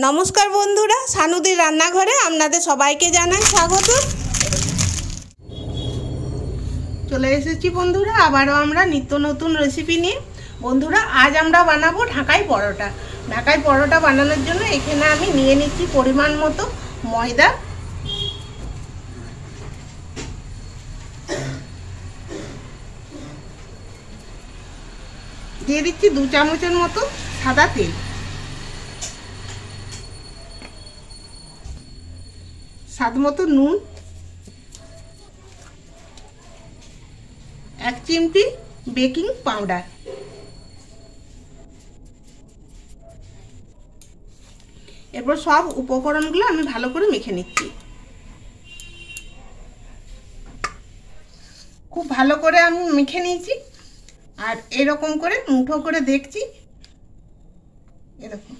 নমস্কার বন্ধুরা, সানুদির রান্নাঘরে আপনাদের সবাইকে জানাই স্বাগত। চলে এসেছি বন্ধুরা আবারও আমরা নিত্য নতুন রেসিপি নিয়ে। বন্ধুরা, আজ আমরা বানাবো ঢাকাই পরোটা। ঢাকাই পরোটা বানানোর জন্য এখানে আমি নিয়ে নিচ্ছি পরিমাণ মতো ময়দা, দিয়ে দিচ্ছি 2 চামচের মতো সাদা তেল, স্বাদ মতো নুন, 1 চিমটি বেকিং পাউডার। এরপর সব উপকরণগুলো আমি ভালো করে মেখে নিচ্ছি। খুব ভালো করে আমি মেখে নিয়েছি। আর এরকম করে মুঠো করে দেখছি, এরকম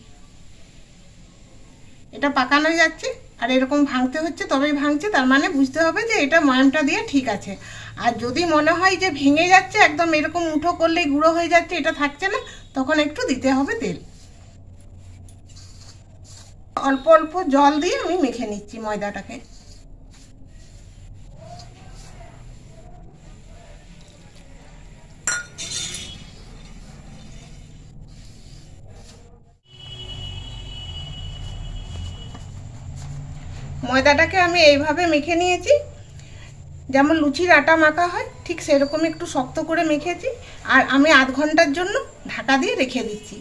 এটা পাকানো যাচ্ছে আর এরকম ভাঙতে হচ্ছে, তবেই ভাঙছে, তার মানে বুঝতে হবে যে এটা ময়ামটা দিয়ে ঠিক আছে। আর যদি মনে হয় যে ভেঙে যাচ্ছে, একদম এরকম মুঠো করলেই গুঁড়ো হয়ে যাচ্ছে, এটা থাকছে না, তখন একটু দিতে হবে তেল। অল্প অল্প জল দিয়ে আমি মেখে নিচ্ছি ময়দাটাকে। ময়দাটাকে আমি এইভাবে মেখে নিয়েছি, যেমন লুচির আটা মাখা হয় ঠিক সেরকম একটু শক্ত করে মেখেছি। আর আমি আধ ঘন্টার জন্য ঢাকা দিয়ে রেখে দিচ্ছি।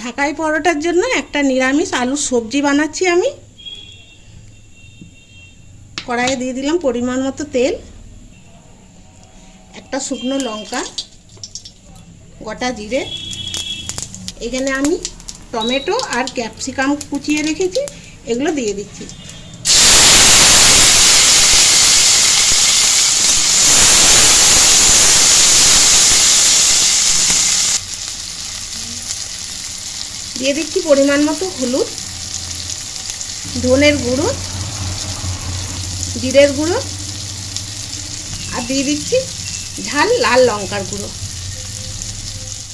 ঢাকাই পরোটার জন্য একটা নিরামিষ আলুর সবজি বানাচ্ছি আমি। কড়াইয়ে দিয়ে দিলাম পরিমাণ মতো তেল, একটা শুকনো লঙ্কা, গোটা জিরে, এখানে আমি টমেটো আর ক্যাপসিকাম কুচিয়ে রেখেছি, এগুলো দিয়ে দিচ্ছি। দিয়ে দিচ্ছি পরিমাণ মতো হলুদ, ধনের গুঁড়ো, জিরের গুঁড়ো, আর দিয়ে দিচ্ছি ঝাল লাল লঙ্কার গুঁড়ো।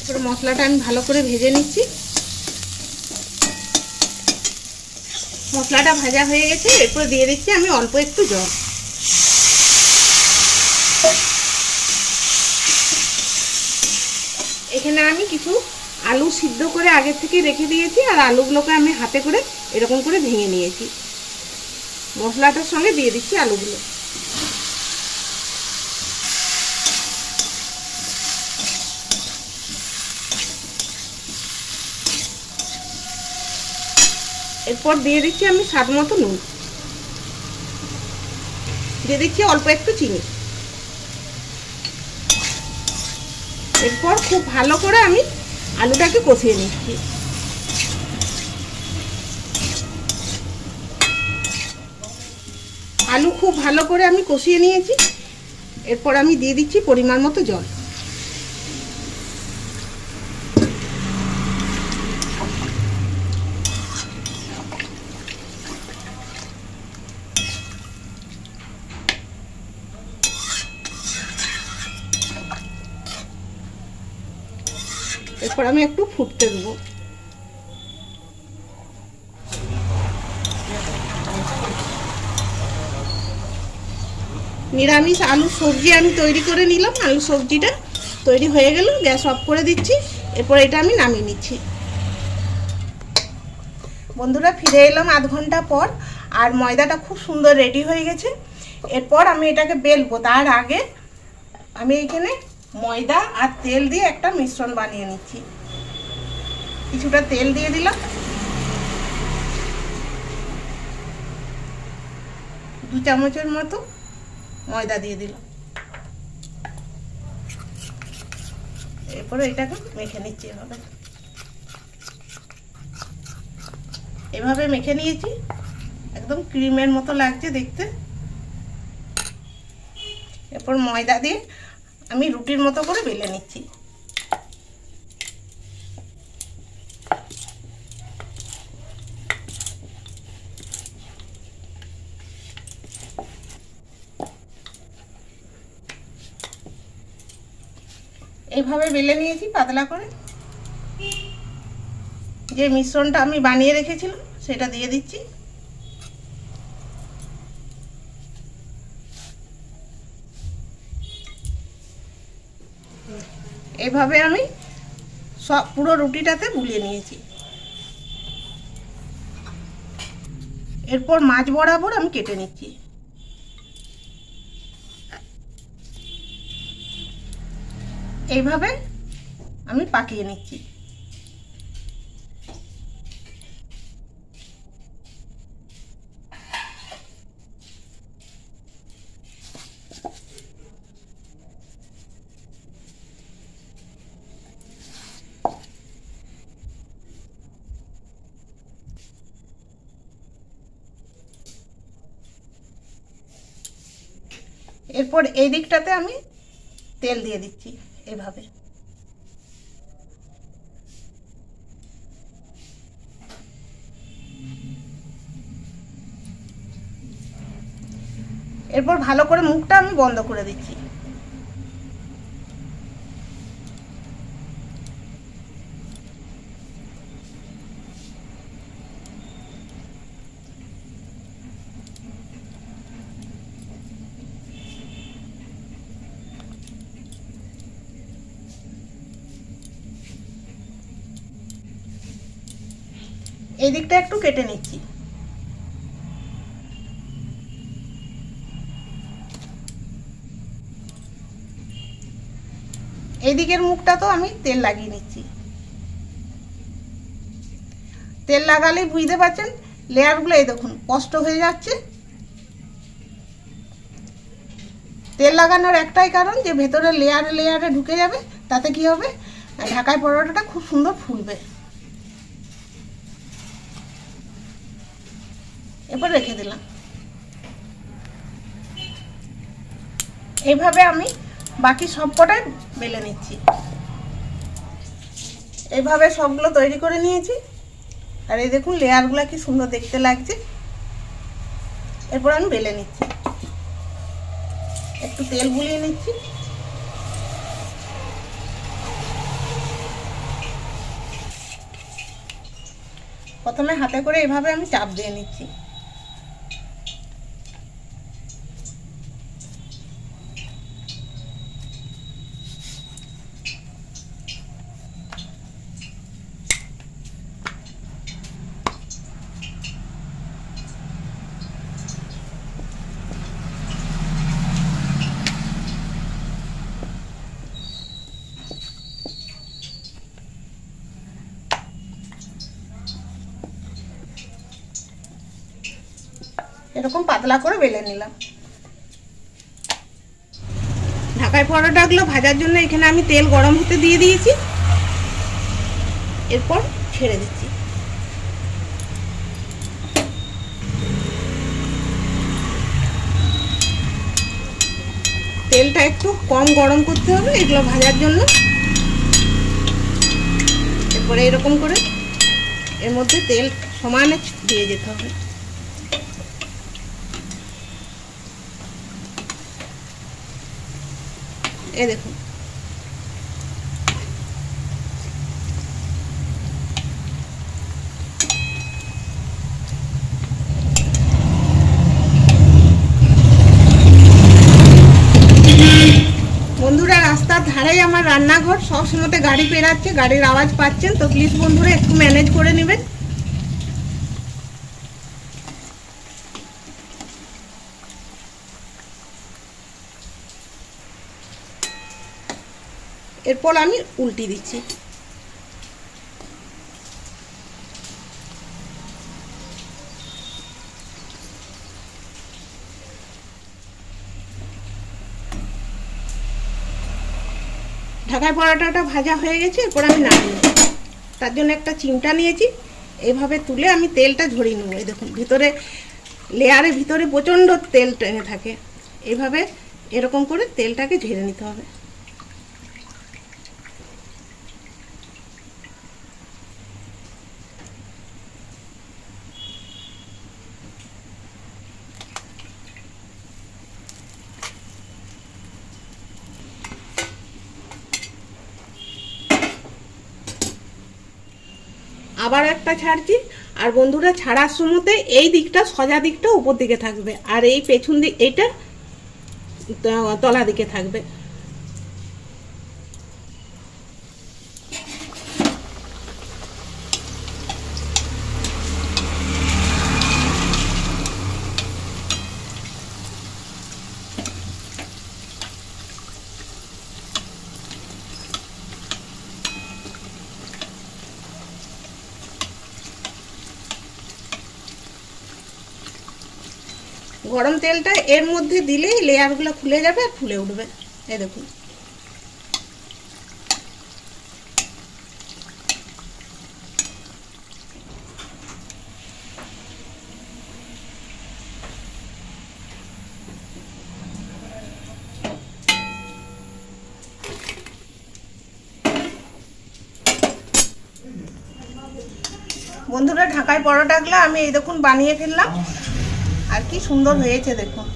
এরপর মশলাটা আমি ভালো করে ভেজে নিচ্ছি। মশলাটা ভাজা হয়ে গেছে, এরপর দিয়ে দিচ্ছি আমি অল্প একটু জল। এখানে আমি কিছু আলু সিদ্ধ করে আগে থেকে রেখে দিয়েছি, আর আলুগুলোকে আমি হাতে করে এরকম করে ভেঙে নিয়েছি। মশলাটার সঙ্গে দিয়ে দিচ্ছি আলুগুলো। এরপর দিয়ে দিচ্ছি আমি স্বাদ মতো নুন, দিয়ে দিচ্ছি অল্প একটু চিনি। এরপর খুব ভালো করে আমি আলুটাকে কষিয়ে নিচ্ছি। আলু খুব ভালো করে আমি কষিয়ে নিয়েছি। এরপর আমি দিয়ে দিচ্ছি পরিমাণ মতো জল। এরপর আমি একটু ফুটতে দেবো। নিরামিষ আলু সবজি আমি তৈরি করে নিলাম। আলু সবজিটা তৈরি হয়ে গেল, গ্যাস অফ করে দিচ্ছি। এরপর এটা আমি নামিয়ে নিচ্ছি। বন্ধুরা, ফিরে এলাম আধ ঘন্টা পর, আর ময়দাটা খুব সুন্দর রেডি হয়ে গেছে। এরপর আমি এটাকে বেলবো। তার আগে আমি এখানে ময়দা আর তেল দিয়ে একটা মিশ্রণ বানিয়ে নিচ্ছি। কিছুটা তেল দিয়ে দিলাম, 2 চামচের মতো ময়দা দিয়ে দিলাম। এরপরে এটাকে মেখে নিচ্ছি। এভাবে মেখে নিয়েছি, একদম ক্রিমের মতো লাগছে দেখতে। এরপর ময়দা দিয়ে আমি রুটির মতো করে বেলে নিচ্ছি। এইভাবে বেলে নিয়েছি পাতলা করে। যে মিশ্রণটা আমি বানিয়ে রেখেছিলাম সেটা দিয়ে দিচ্ছি। এইভাবে আমি সব পুরো রুটিটাতে বুলিয়ে নিয়েছি। এরপর মাছ বরাবর আমি কেটে নিচ্ছি। এইভাবে আমি পাকিয়ে নিচ্ছি। এরপর এই দিকটাতে আমি তেল দিয়ে দিচ্ছি এইভাবে। এরপর ভালো করে মুখটা আমি বন্ধ করে দিচ্ছি। এই দিকটা একটু কেটে নিচ্ছি। এই দিকের মুখটা তো আমি তেল লাগিয়ে নিচ্ছি। তেল লাগালেই বুঝতে পারছেন লেয়ারগুলো এই দেখুন কষ্ট হয়ে যাচ্ছে। তেল লাগানোর একটাই কারণ যে ভেতরে লেয়ারে লেয়ারে ঢুকে যাবে, তাতে কি হবে ঢাকাই পরোটাটা খুব সুন্দর ফুলবে। এরপর রেখে দিলাম। এইভাবে আমি বাকি সবকটাই বেলে নিচ্ছি। এইভাবে সবগুলো তৈরি করে নিয়েছি। আর এই দেখুন লেয়ারগুলো কি সুন্দর দেখতে লাগছে। এরপর আমি বেলে নিচ্ছি। একটু তেল বুলিয়ে নিচ্ছি। প্রথমে হাতে করে এভাবে আমি চাপ দিয়ে নিচ্ছি। এরকম পাতলা করে বেলে নিলাম। ঢাকাই পরোটাগুলো ভাজার জন্য এখানে আমি তেল গরম হতে দিয়ে দিয়েছি। এরপর ছেড়ে দিচ্ছি। তেলটা একটু কম গরম করতে হবে এগুলো ভাজার জন্য। এরপরে এরকম করে এর মধ্যে তেল সমানে দিয়ে যেতে হবে। এই দেখুন বন্ধুরা, রাস্তার ধারেই আমার রান্নাঘর। সব সময়তে গাড়ি পেরাচ্ছে, গাড়ির আওয়াজ পাচ্ছেন তো প্লিজ বন্ধুরা একটু ম্যানেজ করে নেবেন। এরপর আমি উল্টি দিচ্ছি। ঢাকাই পরোটাটা ভাজা হয়ে গেছে। এরপর আমি নামিয়ে নেব। তার জন্য একটা চিমটা নিয়েছি। এইভাবে তুলে আমি তেলটা ঝরিয়ে নেব। এই দেখুন ভিতরে লেয়ারের ভিতরে প্রচণ্ড তেল টেনে থাকে। এইভাবে এরকম করে তেলটাকে ঝেড়ে নিতে হবে। আবার একটা ছাড়ছি। আর বন্ধুরা ছাড়ার সময়তে এই দিকটা সোজা দিকটা উপর দিকে থাকবে আর এই পেছন দিক এইটা তলা দিকে থাকবে। গরম তেলটা এর মধ্যে দিলেই লেয়ারগুলো খুলে যাবে আর ফুলে উঠবে। এই দেখুন বন্ধুরা ঢাকায় পরোটাগুলো আমি এই দেখুন বানিয়ে ফেললাম আর কি সুন্দর হয়েছে দেখুন।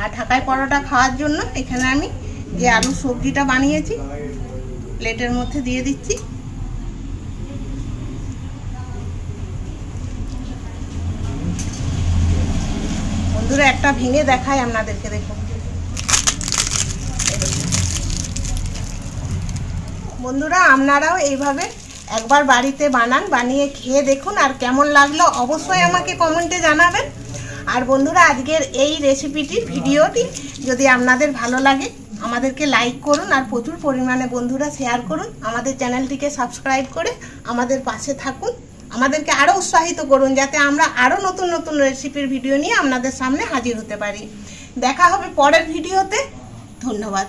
আর ঢাকায় পরোটা খাওয়ার জন্য এখানে আমি যে আলু সবজিটা বানিয়েছি প্লেটের মধ্যে দিয়ে দিচ্ছি। বন্ধুরা একটা ভেঙে দেখাই আপনাদেরকে দেখুন। বন্ধুরা আপনারাও এইভাবে একবার বাড়িতে বানান, বানিয়ে খেয়ে দেখুন আর কেমন লাগলো অবশ্যই আমাকে কমেন্টে জানাবেন। আর বন্ধুরা আজকের এই রেসিপিটি ভিডিওটি যদি আপনাদের ভালো লাগে আমাদেরকে লাইক করুন আর প্রচুর পরিমাণে বন্ধুরা শেয়ার করুন। আমাদের চ্যানেলটিকে সাবস্ক্রাইব করে আমাদের পাশে থাকুন, আমাদেরকে আরও উৎসাহিত করুন যাতে আমরা আরও নতুন নতুন রেসিপির ভিডিও নিয়ে আপনাদের সামনে হাজির হতে পারি। দেখা হবে পরের ভিডিওতে। ধন্যবাদ।